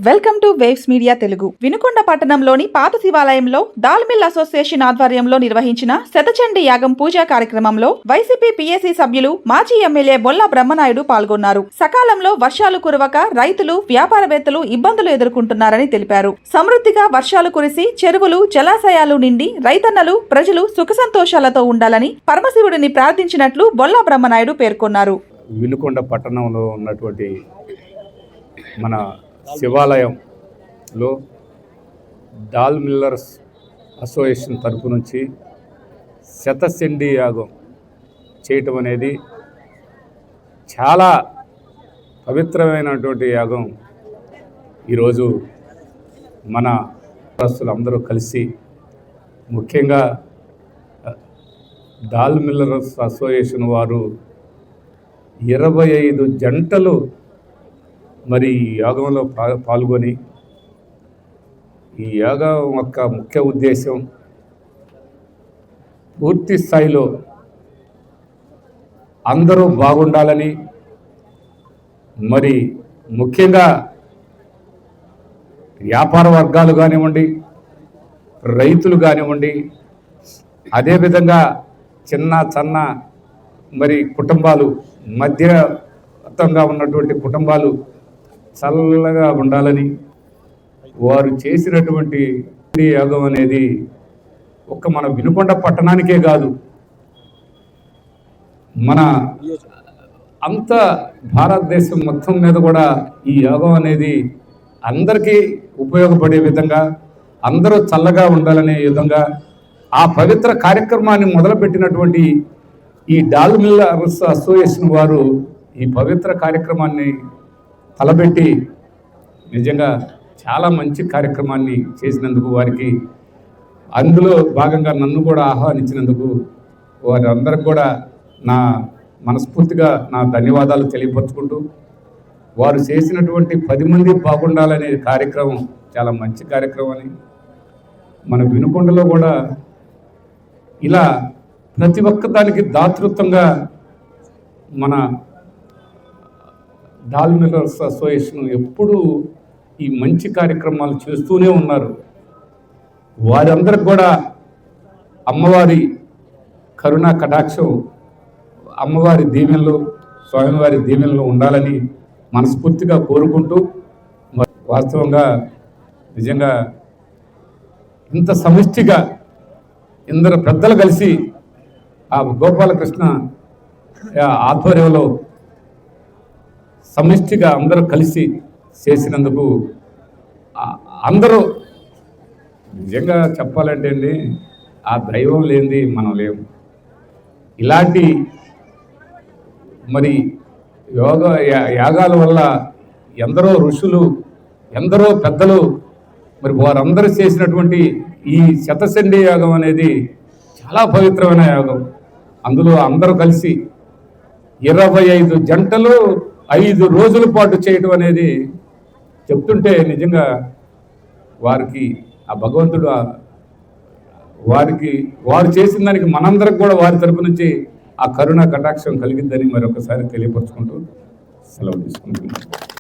Welcome to waves media Telugu. Vinukonda పట్టణంలోని పాత శివాలయంలో దాల్మిల్ అసోసియేషన్ ఆధ్వర్యంలో నిర్వహించిన శతచండీ యాగం పూజా కార్యక్రమంలో వైసీపీ పీఏసీ సభ్యులు మాజీ ఎమ్మెల్యే బొల్లా బ్రహ్మనాయుడు పాల్గొన్నారు. సకాలంలో వర్షాలు కురవక రైతులు, వ్యాపారవేత్తలు ఇబ్బందులు ఎదుర్కొంటున్నారని తెలిపారు. సమృద్ధిగా వర్షాలు కురిసి చెరువులు, జలాశయాలు నిండి రైతన్నలు, ప్రజలు సుఖ సంతోషాలతో ఉండాలని పరమశివుడిని ప్రార్థించినట్లు బొల్లా బ్రహ్మనాయుడు పేర్కొన్నారు. వినుకొండ పట్టణంలో ఉన్నటువంటి మన శివాలయంలో దాల్మిల్లర్స్ అసోసియేషన్ తరపు నుంచి శతచండీ యాగం చేయటం అనేది చాలా పవిత్రమైనటువంటి యాగం. ఈరోజు మన అందరూ కలిసి, ముఖ్యంగా దాల్మిల్లర్స్ అసోసియేషన్ వారు 25 జంటలు మరి ఈ యాగంలో పాల్గొని, ఈ యాగం యొక్క ముఖ్య ఉద్దేశం పూర్తి స్థాయిలో అందరూ బాగుండాలని, మరి ముఖ్యంగా వ్యాపార వర్గాలు కానివ్వండి, రైతులు కానివ్వండి, అదేవిధంగా చిన్న చిన్న మరి కుటుంబాలు, మధ్యవర్తంగా ఉన్నటువంటి కుటుంబాలు చల్లగా ఉండాలని, వారు చేసినటువంటి యాగం అనేది ఒక్క మన వినుకొండ పట్టణానికే కాదు, మన అంత భారతదేశం మొత్తం మీద కూడా ఈ యాగం అనేది అందరికీ ఉపయోగపడే విధంగా, అందరూ చల్లగా ఉండాలనే విధంగా ఆ పవిత్ర కార్యక్రమాన్ని మొదలుపెట్టినటువంటి ఈ దాల్మిల్లర్స్ అసోసియేషన్ వారు ఈ పవిత్ర కార్యక్రమాన్ని తలపెట్టి నిజంగా చాలా మంచి కార్యక్రమాన్ని చేసినందుకు వారికి, అందులో భాగంగా నన్ను కూడా ఆహ్వానించినందుకు వారందరికి కూడా నా మనస్ఫూర్తిగా నా ధన్యవాదాలు తెలియపరుచుకుంటూ, వారు చేసినటువంటి 10 మంది బాగుండాలనే కార్యక్రమం చాలా మంచి కార్యక్రమం అని, మన వినుకొండలో కూడా ఇలా ప్రతి ఒక్క దానికి దాతృత్వంగా మన దాల్మిల్లర్స్ అసోసియేషన్ ఎప్పుడూ ఈ మంచి కార్యక్రమాలు చేస్తూనే ఉన్నారు. వారందరికి కూడా అమ్మవారి కరుణా కటాక్షం, అమ్మవారి దీవెనలు, స్వామివారి దీవెనలు ఉండాలని మనస్ఫూర్తిగా కోరుకుంటూ, వాస్తవంగా నిజంగా ఇంత సమిష్టిగా ఇందరు పెద్దలు కలిసి ఆ గోపాలకృష్ణ ఆధ్వర్యంలో సమిష్టిగా అందరూ కలిసి చేసినందుకు అందరూ నిజంగా చెప్పాలంటే అండి, ఆ దైవం లేనిది మనం లేము. ఇలాంటి మరి యాగాల వల్ల ఎందరో ఋషులు, ఎందరో పెద్దలు, మరి వారందరూ చేసినటువంటి ఈ శతచండీ యాగం అనేది చాలా పవిత్రమైన యాగం. అందులో అందరూ కలిసి 25 జంటలు 5 రోజుల పాటు చేయడం అనేది చెప్తుంటే నిజంగా వారికి ఆ భగవంతుడు వారు చేసిన దానికి మనందరికి కూడా వారి తరపు నుంచి ఆ కరుణ కటాక్షం కలిగిద్దని మరొకసారి తెలియపరుచుకుంటూ సెలవు తీసుకుంటున్నాను.